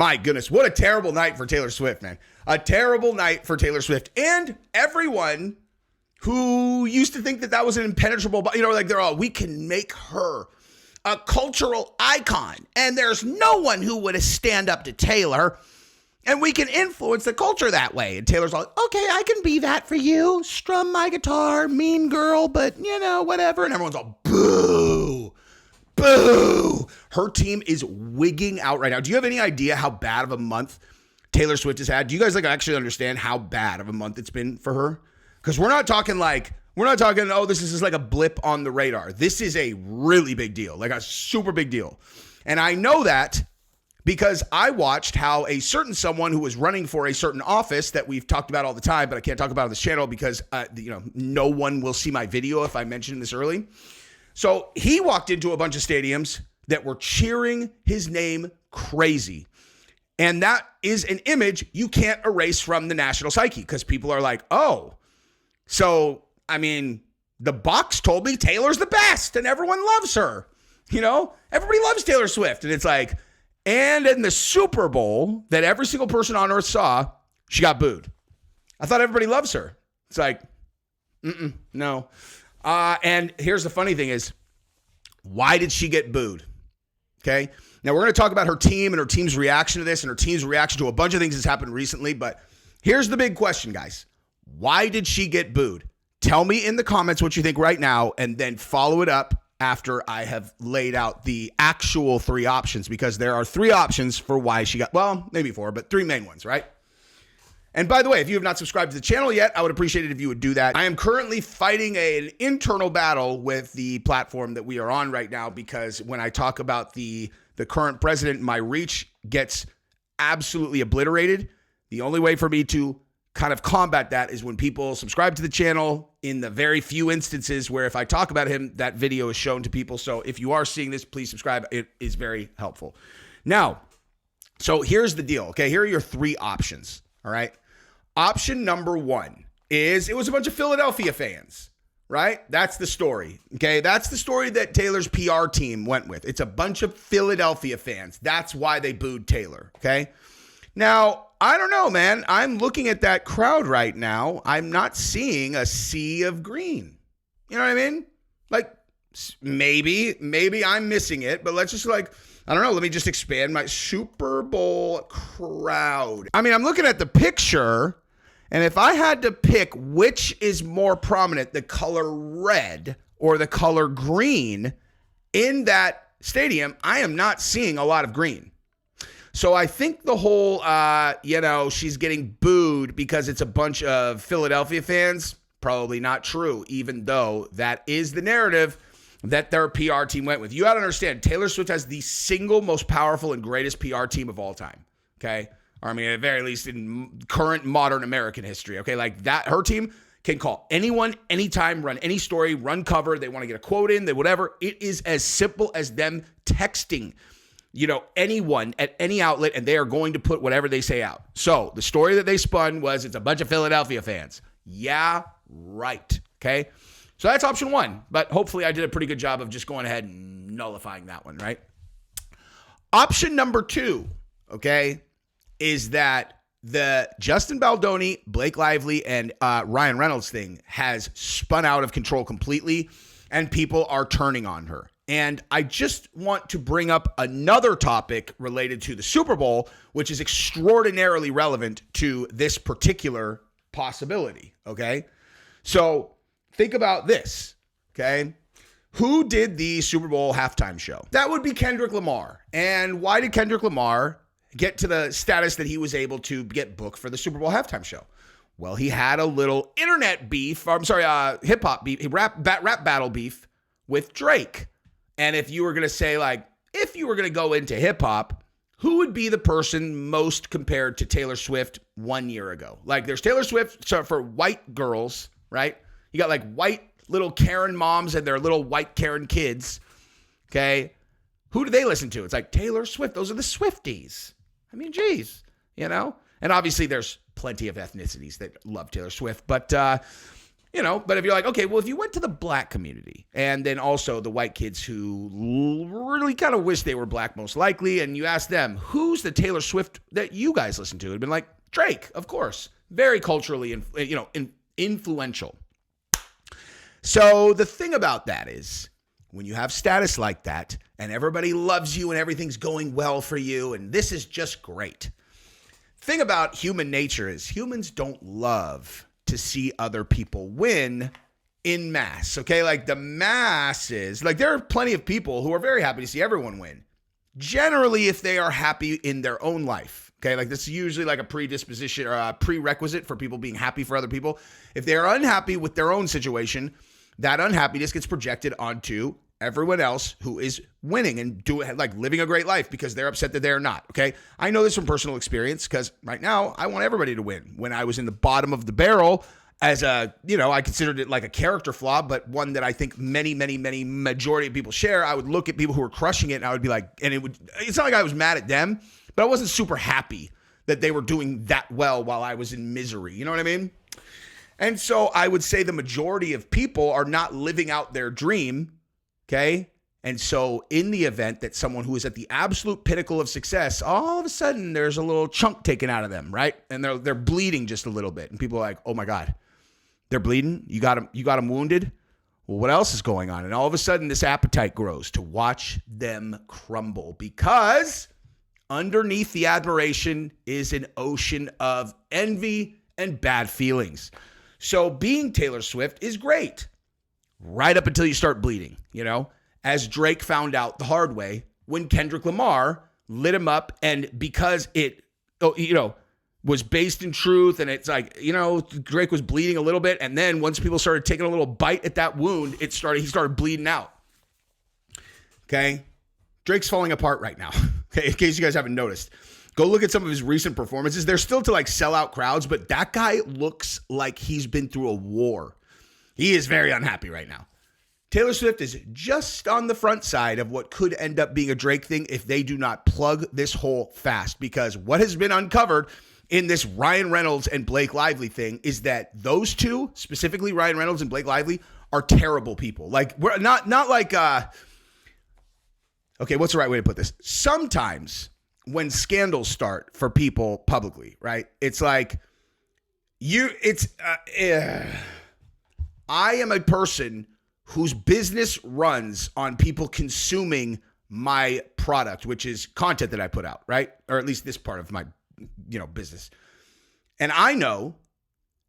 My goodness, what a terrible night for Taylor Swift, man. A terrible night for Taylor Swift and everyone who used to think that that was an impenetrable, like they're all, we can make her a cultural icon. And there's no one who would stand up to Taylor and we can influence the culture that way. And Taylor's like, okay, I can be that for you. Strum my guitar, mean girl, but whatever. And everyone's all, boo. Boo! Her team is wigging out right now. Do you have any idea how bad of a month Taylor Swift has had? Do you guys actually understand how bad of a month it's been for her? Because we're not talking, oh, this is just like a blip on the radar. This is a really big deal, like a super big deal. And I know that because I watched how a certain someone who was running for a certain office that we've talked about all the time, but I can't talk about on this channel because, no one will see my video if I mention this early. So he walked into a bunch of stadiums that were cheering his name crazy. And that is an image you can't erase from the national psyche because people are like, oh, so, the box told me Taylor's the best and everyone loves her. Everybody loves Taylor Swift. And it's like, and in the Super Bowl that every single person on earth saw, she got booed. I thought everybody loves her. It's like, no. And here's the funny thing is, why did she get booed? Okay. Now we're going to talk about her team and her team's reaction to this and her team's reaction to a bunch of things that's happened recently. But here's the big question, guys. Why did she get booed? Tell me in the comments what you think right now, and then follow it up after I have laid out the actual 3 options, because there are 3 options for why she got, well, maybe 4, but 3 main ones, right? And by the way, if you have not subscribed to the channel yet, I would appreciate it if you would do that. I am currently fighting an internal battle with the platform that we are on right now, because when I talk about the current president, my reach gets absolutely obliterated. The only way for me to kind of combat that is when people subscribe to the channel, in the very few instances where if I talk about him, that video is shown to people. So if you are seeing this, please subscribe. It is very helpful. Now, so here's the deal. Okay, here are your 3 options. All right. Option number 1 is it was a bunch of Philadelphia fans, right? That's the story. Okay. That's the story that Taylor's PR team went with. It's a bunch of Philadelphia fans. That's why they booed Taylor. Okay. Now, I don't know, man. I'm looking at that crowd right now. I'm not seeing a sea of green. You know what I mean? Like, maybe I'm missing it, but let's just I don't know. Let me just expand my Super Bowl crowd. I'm looking at the picture, and if I had to pick which is more prominent, the color red or the color green in that stadium, I am not seeing a lot of green. So I think the whole, she's getting booed because it's a bunch of Philadelphia fans, probably not true, even though that is the narrative that their PR team went with. You got to understand, Taylor Swift has the single most powerful and greatest PR team of all time, okay? Or at the very least in current modern American history, okay? Like that, her team can call anyone, anytime, run any story, run cover. They want to get a quote in, they whatever. It is as simple as them texting anyone at any outlet, and they are going to put whatever they say out. So the story that they spun was it's a bunch of Philadelphia fans. Yeah, right. Okay. So that's option 1, but hopefully I did a pretty good job of just going ahead and nullifying that one, right? Option number 2, okay, is that the Justin Baldoni, Blake Lively, and Ryan Reynolds thing has spun out of control completely, and people are turning on her. And I just want to bring up another topic related to the Super Bowl, which is extraordinarily relevant to this particular possibility, okay? So think about this, okay? Who did the Super Bowl halftime show? That would be Kendrick Lamar. And why did Kendrick Lamar get to the status that he was able to get booked for the Super Bowl halftime show? Well, he had a little internet beef, hip-hop beef, rap battle beef with Drake. And if you were going to say, if you were going to go into hip hop, who would be the person most compared to Taylor Swift 1 year ago? There's Taylor Swift for white girls, right? You got white little Karen moms and their little white Karen kids. Okay. Who do they listen to? It's Taylor Swift. Those are the Swifties. Geez, And obviously there's plenty of ethnicities that love Taylor Swift, but But if you're like, okay, well, if you went to the black community and then also the white kids who really kind of wish they were black most likely, and you ask them, who's the Taylor Swift that you guys listen to? It'd been like, Drake, of course. Very culturally, influential. So the thing about that is when you have status like that and everybody loves you and everything's going well for you and this is just great. Thing about human nature is humans don't love to see other people win in mass, okay? Like the masses, like there are plenty of people who are very happy to see everyone win. Generally, if they are happy in their own life, okay? Like this is usually like a predisposition or a prerequisite for people being happy for other people. If they are unhappy with their own situation, that unhappiness gets projected onto everyone else who is winning and living a great life because they're upset that they're not, okay? I know this from personal experience because right now I want everybody to win. When I was in the bottom of the barrel as I considered it like a character flaw, but one that I think many majority of people share. I would look at people who were crushing it and I would be like, it's not like I was mad at them, but I wasn't super happy that they were doing that well while I was in misery. You know what I mean? And so I would say the majority of people are not living out their dream. Okay. And so in the event that someone who is at the absolute pinnacle of success, all of a sudden there's a little chunk taken out of them, right? And they're bleeding just a little bit. And people are like, oh my God, they're bleeding. You got them wounded. Well, what else is going on? And all of a sudden this appetite grows to watch them crumble because underneath the admiration is an ocean of envy and bad feelings. So being Taylor Swift is great. Right up until you start bleeding, as Drake found out the hard way when Kendrick Lamar lit him up. And because it, was based in truth and it's like, Drake was bleeding a little bit. And then once people started taking a little bite at that wound, he started bleeding out. Okay. Drake's falling apart right now. Okay. In case you guys haven't noticed, go look at some of his recent performances. They're still to sell out crowds, but that guy looks like he's been through a war. He is very unhappy right now. Taylor Swift is just on the front side of what could end up being a Drake thing if they do not plug this hole fast. Because what has been uncovered in this Ryan Reynolds and Blake Lively thing is that those two, specifically Ryan Reynolds and Blake Lively, are terrible people. Like, we're not like, okay, what's the right way to put this? Sometimes when scandals start for people publicly, right? It's like, I am a person whose business runs on people consuming my product, which is content that I put out, right? Or at least this part of my, business. And I know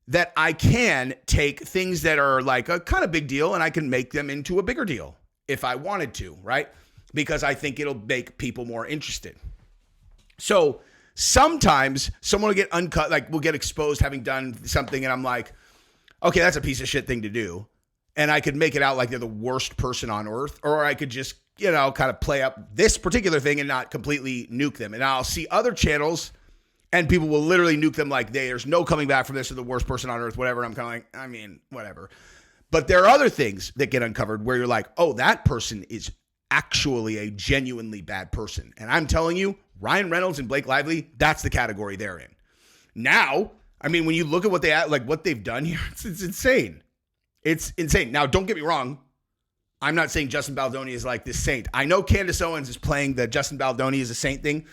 that I can take things that are like a kind of big deal and I can make them into a bigger deal if I wanted to, right? Because I think it'll make people more interested. So sometimes someone will get uncut, will get exposed having done something and I'm like, okay, that's a piece of shit thing to do. And I could make it out like they're the worst person on earth, or I could just, kind of play up this particular thing and not completely nuke them. And I'll see other channels and people will literally nuke them like there's no coming back from this, or the worst person on earth, whatever. And I'm kind of like, whatever. But there are other things that get uncovered where you're like, oh, that person is actually a genuinely bad person. And I'm telling you, Ryan Reynolds and Blake Lively, that's the category they're in. Now, when you look at what they've done here, it's insane. It's insane. Now, don't get me wrong. I'm not saying Justin Baldoni is like this saint. I know Candace Owens is playing the Justin Baldoni is a saint thing,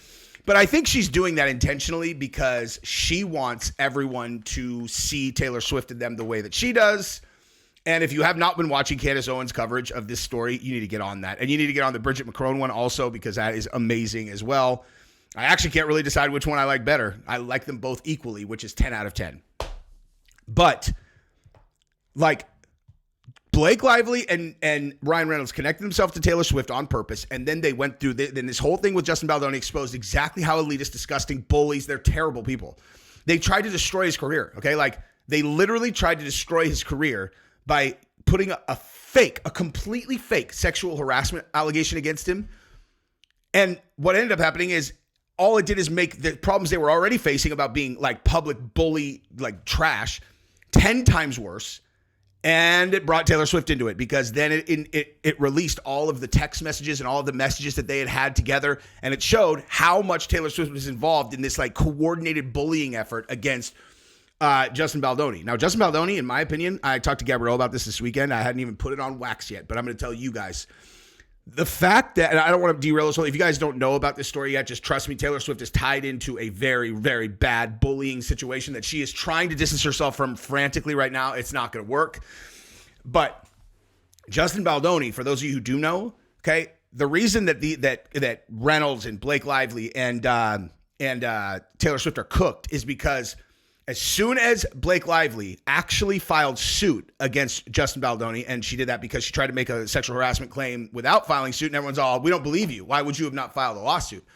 but I think she's doing that intentionally because she wants everyone to see Taylor Swift and them the way that she does. And if you have not been watching Candace Owens' coverage of this story, you need to get on that. And you need to get on the Bridget McCrone one also because that is amazing as well. I actually can't really decide which one I like better. I like them both equally, which is 10 out of 10. But Blake Lively and Ryan Reynolds connected themselves to Taylor Swift on purpose, and then they went through then this whole thing with Justin Baldoni exposed exactly how elitist, disgusting bullies. They're terrible people. They tried to destroy his career, okay? They literally tried to destroy his career by putting a completely fake sexual harassment allegation against him. And what ended up happening is all it did is make the problems they were already facing about being public bully, trash, 10 times worse. And it brought Taylor Swift into it because then it released all of the text messages and all of the messages that they had together. And it showed how much Taylor Swift was involved in this coordinated bullying effort against Justin Baldoni. Now, Justin Baldoni, in my opinion, I talked to Gabrielle about this weekend. I hadn't even put it on wax yet, but I'm going to tell you guys. The fact that, and I don't want to derail this whole, if you guys don't know about this story yet, just trust me, Taylor Swift is tied into a very, very bad bullying situation that she is trying to distance herself from frantically right now. It's not going to work. But Justin Baldoni, for those of you who do know, okay, the reason that that Reynolds and Blake Lively and Taylor Swift are cooked is because as soon as Blake Lively actually filed suit against Justin Baldoni, and she did that because she tried to make a sexual harassment claim without filing suit, and everyone's all, we don't believe you. Why would you have not filed a lawsuit?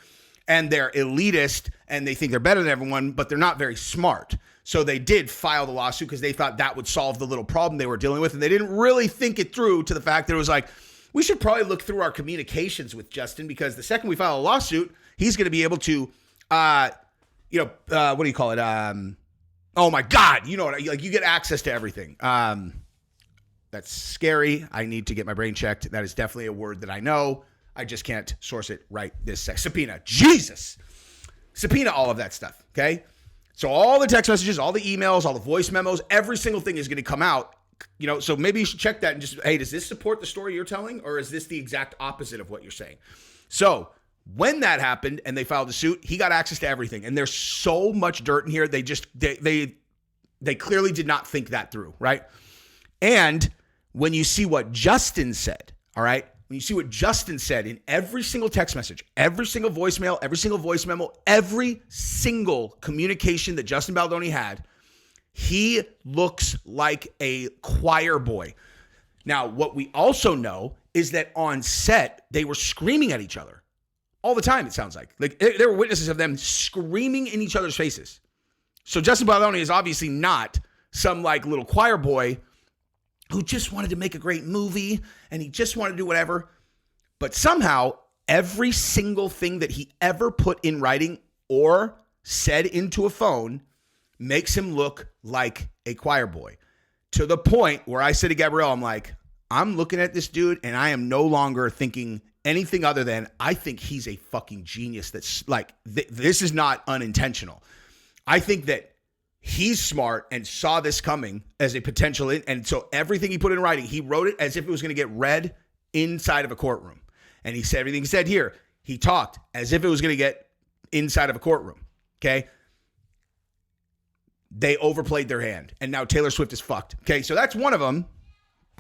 And they're elitist, and they think they're better than everyone, but they're not very smart. So they did file the lawsuit because they thought that would solve the little problem they were dealing with, and they didn't really think it through to the fact that it was like, we should probably look through our communications with Justin, because the second we file a lawsuit, he's going to be able to, what do you call it? Oh my God, you know what? Like, you get access to everything. That's scary. I need to get my brain checked. That is definitely a word that I know. I just can't source it right this second. Subpoena. Jesus. Subpoena all of that stuff, okay? So all the text messages, all the emails, all the voice memos, every single thing is going to come out. So maybe you should check that and just, hey, does this support the story you're telling, or is this the exact opposite of what you're saying? So when that happened and they filed the suit, he got access to everything. And there's so much dirt in here. They clearly did not think that through, right? And when you see what Justin said, all right, when you see what Justin said in every single text message, every single voicemail, every single voice memo, every single communication that Justin Baldoni had, he looks like a choir boy. Now, what we also know is that on set, they were screaming at each other. All the time, it sounds like. Like, there were witnesses of them screaming in each other's faces. So Justin Baldoni is obviously not some like little choir boy who just wanted to make a great movie and he just wanted to do whatever. But somehow, every single thing that he ever put in writing or said into a phone makes him look like a choir boy. To the point where I said to Gabrielle, I'm like, I'm looking at this dude and I am no longer thinking anything other than, I think he's a fucking genius. That's like, this is not unintentional. I think that he's smart and saw this coming as a potential. And so everything he put in writing, he wrote it as if it was going to get read inside of a courtroom. And he said everything he said here. He talked as if it was going to get inside of a courtroom. Okay. They overplayed their hand. And now Taylor Swift is fucked. Okay. So that's one of them.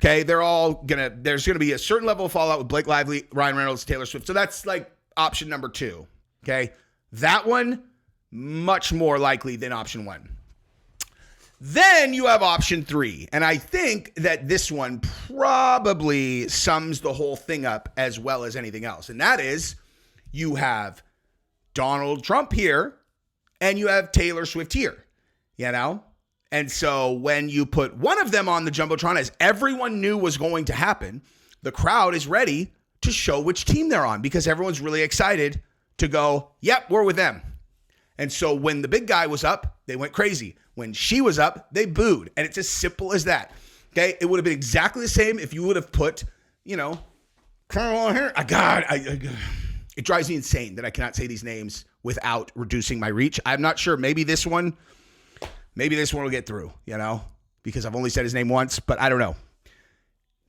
Okay, there's going to be a certain level of fallout with Blake Lively, Ryan Reynolds, Taylor Swift. So that's like option number 2. Okay, that one, much more likely than option 1. Then you have option 3. And I think that this one probably sums the whole thing up as well as anything else. And that is, you have Donald Trump here and you have Taylor Swift here, you know? And so when you put one of them on the Jumbotron, as everyone knew was going to happen, the crowd is ready to show which team they're on because everyone's really excited to go, yep, we're with them. And so when the big guy was up, they went crazy. When she was up, they booed. And it's as simple as that. Okay? It would have been exactly the same if you would have put, Carl here. God, it drives me insane that I cannot say these names without reducing my reach. I'm not sure. Maybe this one will get through, because I've only said his name once, but I don't know.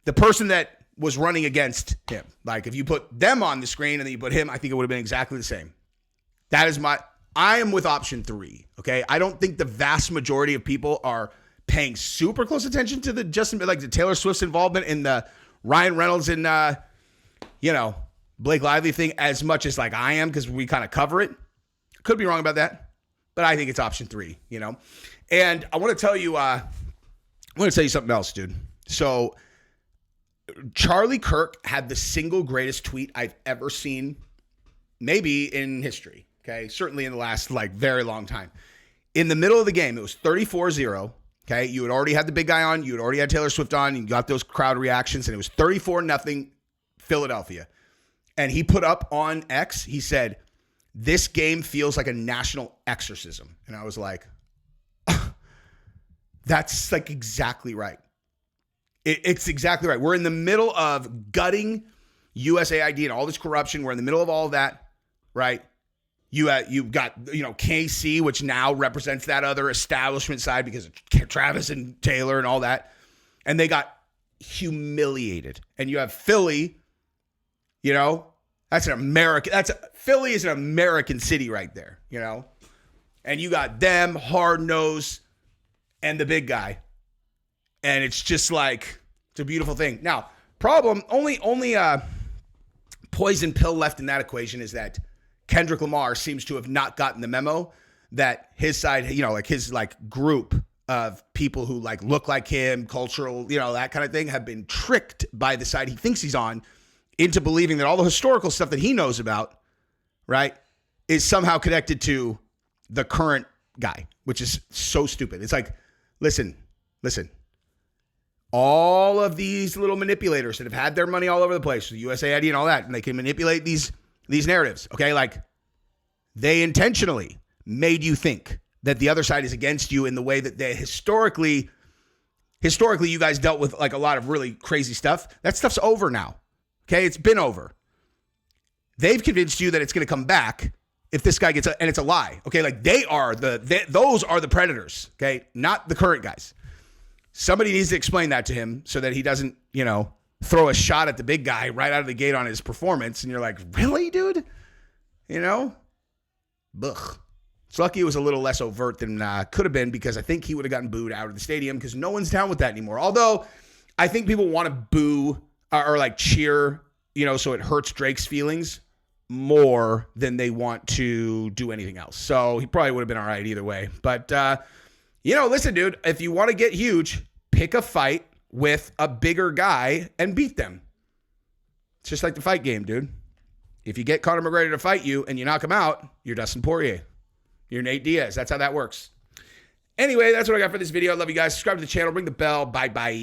The person that was running against him, like if you put them on the screen and then you put him, I think it would have been exactly the same. I am with option 3, okay? I don't think the vast majority of people are paying super close attention to the the Taylor Swift's involvement in the Ryan Reynolds and, Blake Lively thing as much as like I am, because we kind of cover it. Could be wrong about that, but I think it's option 3, And I want to tell you, something else, dude. So Charlie Kirk had the single greatest tweet I've ever seen, maybe in history. Okay. Certainly in the last very long time. In the middle of the game, it was 34-0. Okay. You had already had the big guy on. You had already had Taylor Swift on. You got those crowd reactions and it was 34-0 Philadelphia. And he put up on X, he said, this game feels like a national exorcism. And I was like, that's exactly right. It's exactly right. We're in the middle of gutting USAID and all this corruption. We're in the middle of all of that, right? You've got, KC, which now represents that other establishment side because of Travis and Taylor and all that. And they got humiliated. And you have Philly, Philly is an American city right there, And you got them, hard-nosed, and the big guy. And it's just like, it's a beautiful thing. Now, problem, only poison pill left in that equation is that Kendrick Lamar seems to have not gotten the memo that his side, his group of people who look like him, cultural, that kind of thing, have been tricked by the side he thinks he's on into believing that all the historical stuff that he knows about, right, is somehow connected to the current guy, which is so stupid. It's like, listen. All of these little manipulators that have had their money all over the place, the USAID and all that, and they can manipulate these narratives, okay? They intentionally made you think that the other side is against you in the way that they historically you guys dealt with a lot of really crazy stuff. That stuff's over now, okay? It's been over. They've convinced you that it's going to come back if this guy and it's a lie, okay? Those are the predators, okay? Not the current guys. Somebody needs to explain that to him so that he doesn't, throw a shot at the big guy right out of the gate on his performance. And you're like, really, dude? Ugh. It's lucky it was a little less overt than could have been, because I think he would have gotten booed out of the stadium because no one's down with that anymore. Although I think people want to boo or cheer, so it hurts Drake's feelings more than they want to do anything else. So he probably would have been all right either way. But, listen, dude, if you want to get huge, pick a fight with a bigger guy and beat them. It's just like the fight game, dude. If you get Conor McGregor to fight you and you knock him out, you're Dustin Poirier. You're Nate Diaz. That's how that works. Anyway, that's what I got for this video. I love you guys. Subscribe to the channel. Ring the bell. Bye-bye.